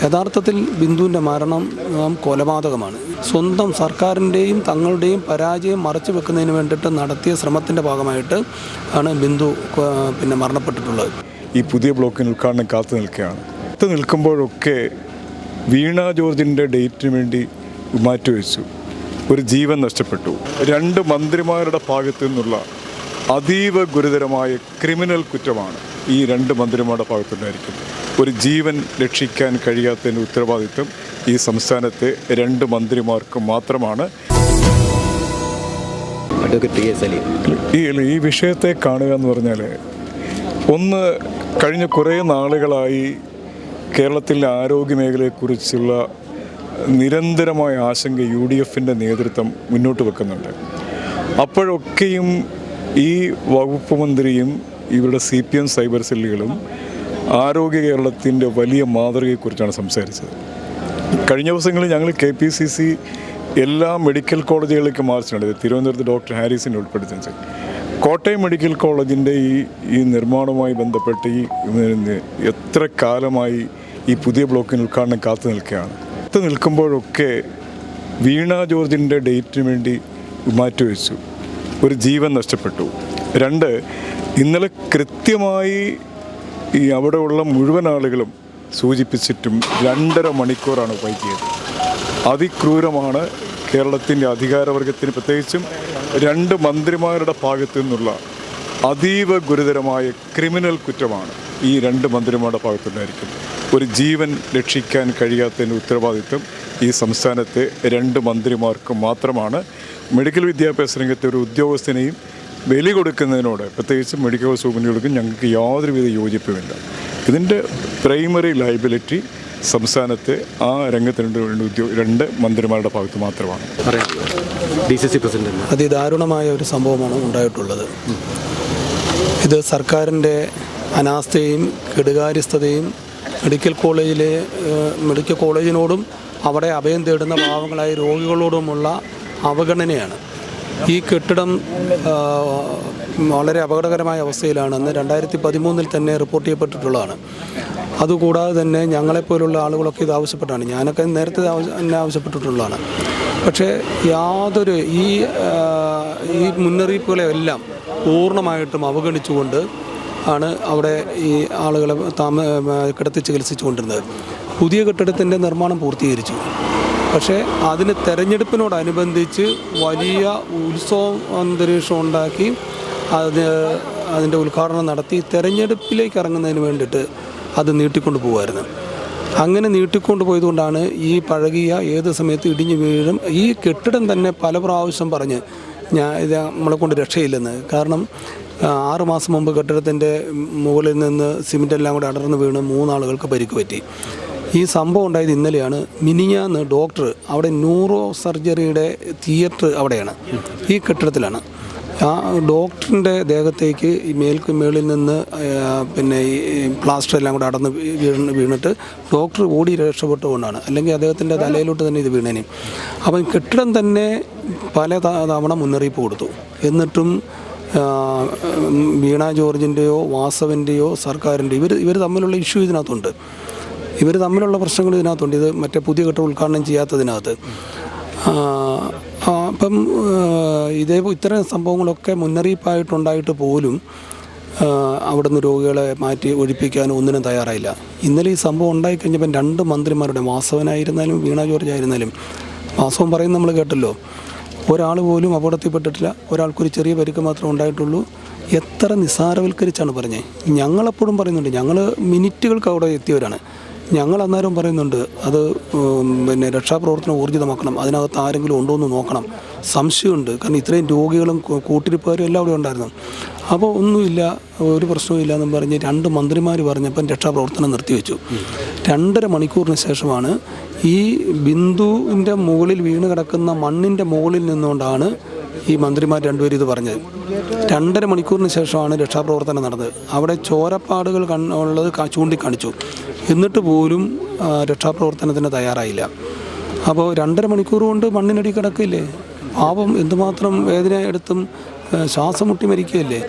യഥാർത്ഥത്തിൽ ബിന്ദുവിൻ്റെ മരണം കൊലപാതകമാണ്. സ്വന്തം സർക്കാരിൻ്റെയും തങ്ങളുടെയും പരാജയം മറച്ചു വെക്കുന്നതിന് വേണ്ടിയിട്ട് നടത്തിയ ശ്രമത്തിൻ്റെ ഭാഗമായിട്ട് ആണ് ബിന്ദു മരണപ്പെട്ടിട്ടുള്ളത്. ഈ പുതിയ ബ്ലോക്കിന് ഉദ്ഘാടനം കാത്തു നിൽക്കുമ്പോഴൊക്കെ വീണ ജോർജിൻ്റെ ഡേറ്റിന് വേണ്ടി മാറ്റിവെച്ചു. ഒരു ജീവൻ നഷ്ടപ്പെട്ടു. 2 മന്ത്രിമാരുടെ ഭാഗത്തു നിന്നുള്ള അതീവ ഗുരുതരമായ ക്രിമിനൽ കുറ്റമാണ് ഈ 2 മന്ത്രിമാരുടെ ഭാഗത്തുണ്ടായിരിക്കുന്നത്. ഒരു ജീവൻ രക്ഷിക്കാൻ കഴിയാത്തതിൻ്റെ ഉത്തരവാദിത്വം ഈ സംസ്ഥാനത്തെ 2 മന്ത്രിമാർക്ക് മാത്രമാണ്. ഈ വിഷയത്തെ കാണുക എന്ന് പറഞ്ഞാൽ, ഒന്ന്, കഴിഞ്ഞ കുറേ നാളുകളായി കേരളത്തിലെ ആരോഗ്യ മേഖലയെക്കുറിച്ചുള്ള നിരന്തരമായ ആശങ്ക UDFൻ്റെ നേതൃത്വം മുന്നോട്ട് വെക്കുന്നുണ്ട്. അപ്പോഴൊക്കെയും ഈ വകുപ്പ് മന്ത്രിയും ഇവരുടെ CPM സൈബർ സെല്ലുകളും ആരോഗ്യ കേരളത്തിൻ്റെ വലിയ മാതൃകയെക്കുറിച്ചാണ് സംസാരിച്ചത്. കഴിഞ്ഞ ദിവസങ്ങളിൽ ഞങ്ങൾ KPCC എല്ലാ മെഡിക്കൽ കോളേജുകളിലേക്ക് മാർച്ച് നടത്തി. തിരുവനന്തപുരത്ത് ഡോക്ടർ ഹാരിസിനെ ഉൾപ്പെടുത്തി. കോട്ടയം മെഡിക്കൽ കോളേജിൻ്റെ ഈ നിർമ്മാണവുമായി ബന്ധപ്പെട്ട് എത്ര കാലമായി ഈ പുതിയ ബ്ലോക്കിന് ഉദ്ഘാടനം കാത്തു നിൽക്കുമ്പോഴൊക്കെ വീണ ജോർജിൻ്റെ ഡേറ്റിന് വേണ്ടി മാറ്റിവെച്ചു. ഒരു ജീവൻ നഷ്ടപ്പെട്ടു. 2, ഇന്നലെ കൃത്യമായി അവിടെയുള്ള മുഴുവൻ ആളുകളും സൂചിപ്പിച്ചിട്ടും 2.5 മണിക്കൂറാണ് വൈകിയത്. അതിക്രൂരമാണ്. കേരളത്തിൻ്റെ അധികാരവർഗത്തിന്, പ്രത്യേകിച്ചും 2 മന്ത്രിമാരുടെ ഭാഗത്തു നിന്നുള്ള അതീവ ഗുരുതരമായ ക്രിമിനൽ കുറ്റമാണ് ഈ 2 മന്ത്രിമാരുടെ ഭാഗത്തുണ്ടായിരിക്കുന്നത്. ഒരു ജീവൻ രക്ഷിക്കാൻ കഴിയാത്തതിൻ്റെ ഉത്തരവാദിത്വം ഈ സംസ്ഥാനത്തെ 2 മന്ത്രിമാർക്ക് മാത്രമാണ്. മെഡിക്കൽ വിദ്യാഭ്യാസ രംഗത്തെ ഒരു ഉദ്യോഗസ്ഥനെയും ബലി കൊടുക്കുന്നതിനോട്, പ്രത്യേകിച്ച് മെഡിക്കൽ സൂപ്രണ്ടുകൾക്കും ഞങ്ങൾക്ക് യാതൊരുവിധ യോജിപ്പുമില്ല. ഇതിൻ്റെ പ്രൈമറി ലയബിലിറ്റി സംസ്ഥാനത്തെ ആ രംഗത്തിനുണ്ട് 2 മന്ത്രിമാരുടെ ഭാഗത്ത് മാത്രമാണ്. DCC പ്രസിഡന്റ് അതിദാരുണമായ ഒരു സംഭവമാണ് ഉണ്ടായിട്ടുള്ളത്. ഇത് സർക്കാരിൻ്റെ അനാസ്ഥയും കെടുകാര്യസ്ഥതയും മെഡിക്കൽ കോളേജിനോടും അവിടെ അഭയം തേടുന്ന പാവങ്ങളായ രോഗികളോടുമുള്ള അവഗണനയാണ്. ഈ കെട്ടിടം വളരെ അപകടകരമായ അവസ്ഥയിലാണെന്ന് 2013 തന്നെ റിപ്പോർട്ട് ചെയ്യപ്പെട്ടിട്ടുള്ളതാണ്. അതുകൂടാതെ തന്നെ ഞങ്ങളെപ്പോലുള്ള ആളുകളൊക്കെ ഇത് ആവശ്യപ്പെട്ടാണ്. ഞാനൊക്കെ നേരത്തെ ആവശ്യപ്പെട്ടിട്ടുള്ളതാണ്. പക്ഷേ യാതൊരു ഈ മുന്നറിയിപ്പുകളെല്ലാം പൂർണ്ണമായിട്ടും അവഗണിച്ചുകൊണ്ട് ആണ് അവിടെ ഈ ആളുകളെ കിടത്തി ചികിത്സിച്ചുകൊണ്ടിരുന്നത്. പുതിയ കെട്ടിടത്തിൻ്റെ നിർമ്മാണം പൂർത്തീകരിച്ചു. പക്ഷേ അതിന് തെരഞ്ഞെടുപ്പിനോടനുബന്ധിച്ച് വലിയ ഉത്സവ അന്തരീക്ഷം ഉണ്ടാക്കി അതിൻ്റെ ഉദ്ഘാടനം നടത്തി തെരഞ്ഞെടുപ്പിലേക്ക് ഇറങ്ങുന്നതിന് വേണ്ടിയിട്ട് അത് നീട്ടിക്കൊണ്ട് പോകുമായിരുന്നു. അങ്ങനെ നീട്ടിക്കൊണ്ട് പോയതുകൊണ്ടാണ് ഈ പഴകിയ ഏത് സമയത്ത് ഇടിഞ്ഞു വീഴും. ഈ കെട്ടിടം തന്നെ പല പ്രാവശ്യം പറഞ്ഞ് ഇത് നമ്മളെ കൊണ്ട് രക്ഷയില്ലെന്ന്. കാരണം 6 മാസം മുമ്പ് കെട്ടിടത്തിൻ്റെ മുകളിൽ നിന്ന് സിമെൻ്റെല്ലാം കൂടെ അടർന്ന് വീണ് 3 ആളുകൾക്ക് പരിക്ക് പറ്റി. ഈ സംഭവം ഉണ്ടായത് ഇന്നലെയാണ്. മിനിഞ്ഞാന്ന് ഡോക്ടർ അവിടെ ന്യൂറോ സർജറിയുടെ തിയേറ്റർ അവിടെയാണ്, ഈ കെട്ടിടത്തിലാണ്. ആ ഡോക്ടറിൻ്റെ ദേഹത്തേക്ക് ഈ മേളിൽ നിന്ന് ഈ പ്ലാസ്റ്റർ എല്ലാം കൂടെ അടർന്ന് വീണിട്ട് ഡോക്ടർ ഓടി രക്ഷപ്പെട്ടുകൊണ്ടാണ്. അല്ലെങ്കിൽ അദ്ദേഹത്തിൻ്റെ തലയിലോട്ട് തന്നെ ഇത് വീണേനെ. അപ്പം കെട്ടിടം തന്നെ പല തവണ മുന്നറിയിപ്പ് കൊടുത്തു. എന്നിട്ടും വീണ ജോർജിൻ്റെയോ വാസവൻ്റെയോ സർക്കാരിൻ്റെയോ ഇവർ തമ്മിലുള്ള ഇഷ്യൂ ഇതിനകത്തുണ്ട്. ഇവർ തമ്മിലുള്ള പ്രശ്നങ്ങൾ ഇതിനകത്തുണ്ട്. ഇത് മറ്റേ പുതിയ കെട്ടിടം ഉദ്ഘാടനം ചെയ്യാത്തതിനകത്ത്. അപ്പം ഇത്തരം സംഭവങ്ങളൊക്കെ മുന്നറിയിപ്പായിട്ടുണ്ടായിട്ട് പോലും അവിടുന്ന് രോഗികളെ മാറ്റി ഒഴിപ്പിക്കാനും ഒന്നിനും തയ്യാറായില്ല. ഇന്നലെ ഈ സംഭവം ഉണ്ടായിക്കഴിഞ്ഞപ്പം 2 മന്ത്രിമാരുടെ, വാസവനായിരുന്നാലും വീണ ജോർജ് ആയിരുന്നാലും, വാസവൻ പറയുന്നത് നമ്മൾ കേട്ടല്ലോ, ഒരാൾ പോലും അപകടത്തിൽപ്പെട്ടിട്ടില്ല. ഒരാൾക്കൊരു ചെറിയ പരിക്ക് മാത്രമേ ഉണ്ടായിട്ടുള്ളൂ. എത്ര നിസ്സാരവൽക്കരിച്ചാണ് പറഞ്ഞത്. ഞങ്ങളെപ്പോഴും പറയുന്നുണ്ട്, ഞങ്ങൾ മിനിറ്റുകൾക്ക് അവിടെ എത്തിയവരാണ്. ഞങ്ങൾ അന്നേരം പറയുന്നുണ്ട് അത് രക്ഷാപ്രവർത്തനം ഊർജിതമാക്കണം, അതിനകത്ത് ആരെങ്കിലും ഉണ്ടോ എന്ന് നോക്കണം. സംശയമുണ്ട്. കാരണം ഇത്രയും രോഗികളും കൂട്ടിരിപ്പുകാരും എല്ലാം അവിടെ ഉണ്ടായിരുന്നു. അപ്പോൾ ഒന്നുമില്ല, ഒരു പ്രശ്നവും എന്നും പറഞ്ഞ് 2 മന്ത്രിമാർ പറഞ്ഞപ്പം രക്ഷാപ്രവർത്തനം നിർത്തിവെച്ചു. 2.5 മണിക്കൂറിന് ശേഷമാണ് ഈ ബിന്ദുവിൻ്റെ മുകളിൽ വീണ് കിടക്കുന്ന മണ്ണിൻ്റെ മുകളിൽ നിന്നുകൊണ്ടാണ് ഈ മന്ത്രിമാർ 2 പേരും ഇത് പറഞ്ഞത്. 2.5 മണിക്കൂറിന് ശേഷമാണ് രക്ഷാപ്രവർത്തനം നടന്നത്. അവിടെ ചോരപ്പാടുകൾ ഉള്ളത് ചൂണ്ടിക്കാണിച്ചു. എന്നിട്ട് പോലും രക്ഷാപ്രവർത്തനത്തിന് തയ്യാറായില്ല. അപ്പോൾ 2.5 മണിക്കൂർ കൊണ്ട് മണ്ണിനടി കിടക്കില്ലേ. പാവം എന്തുമാത്രം വേദന എടുത്തും ശ്വാസം മുട്ടി മരിക്കുകയല്ലേ.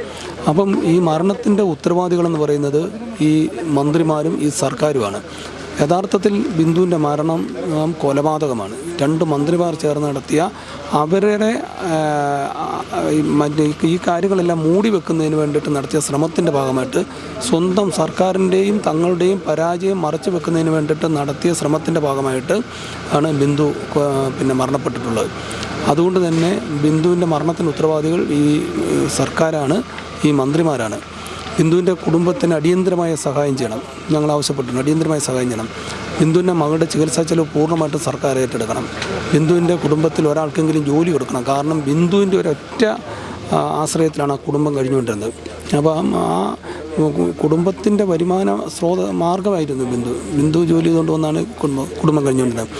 അപ്പം ഈ മരണത്തിൻ്റെ ഉത്തരവാദികളെന്ന് പറയുന്നത് ഈ മന്ത്രിമാരും ഈ സർക്കാരുമാണ്. യഥാർത്ഥത്തിൽ ബിന്ദുവിൻ്റെ മരണം കൊലപാതകമാണ്. 2 മന്ത്രിമാർ ചേർന്ന് നടത്തിയ അവരുടെ മറ്റേ ഈ കാര്യങ്ങളെല്ലാം മൂടി വെക്കുന്നതിന് വേണ്ടിയിട്ട് നടത്തിയ ശ്രമത്തിൻ്റെ ഭാഗമായിട്ട് സ്വന്തം സർക്കാരിൻ്റെയും തങ്ങളുടെയും പരാജയം മറച്ചു വെക്കുന്നതിന് വേണ്ടിയിട്ട് നടത്തിയ ശ്രമത്തിൻ്റെ ഭാഗമായിട്ട് ആണ് ബിന്ദു മരണപ്പെട്ടിട്ടുള്ളത്. അതുകൊണ്ട് തന്നെ ബിന്ദുവിൻ്റെ മരണത്തിന് ഉത്തരവാദികൾ ഈ സർക്കാരാണ്, ഈ മന്ത്രിമാരാണ്. ബിന്ദുവിൻ്റെ കുടുംബത്തിന് അടിയന്തരമായ സഹായം ചെയ്യണം. ഞങ്ങൾ ആവശ്യപ്പെട്ടിട്ടുണ്ട്, അടിയന്തരമായ സഹായം ചെയ്യണം. ബിന്ദുവിൻ്റെ മകളുടെ ചികിത്സാ ചെലവ് പൂർണ്ണമായിട്ടും സർക്കാർ ഏറ്റെടുക്കണം. ബിന്ദുവിൻ്റെ കുടുംബത്തിൽ ഒരാൾക്കെങ്കിലും ജോലി കൊടുക്കണം. കാരണം ബിന്ദുവിൻ്റെ ഒരൊറ്റ ആശ്രയത്തിലാണ് ആ കുടുംബം കഴിഞ്ഞുകൊണ്ടിരുന്നത്. അപ്പം ആ കുടുംബത്തിൻ്റെ വരുമാന മാർഗമായിരുന്നു ബിന്ദു ജോലി ചെയ്തുകൊണ്ട് വന്നാണ് കുടുംബം കഴിഞ്ഞുകൊണ്ടിരുന്നത്.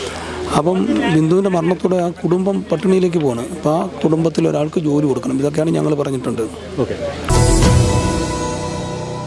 അപ്പം ബിന്ദുവിൻ്റെ മരണത്തോടെ ആ കുടുംബം പട്ടിണിയിലേക്ക് പോകണം. അപ്പോൾ ആ കുടുംബത്തിൽ ഒരാൾക്ക് ജോലി കൊടുക്കണം. ഇതൊക്കെയാണ് ഞങ്ങൾ പറഞ്ഞിട്ടുണ്ട്. ഓക്കെ.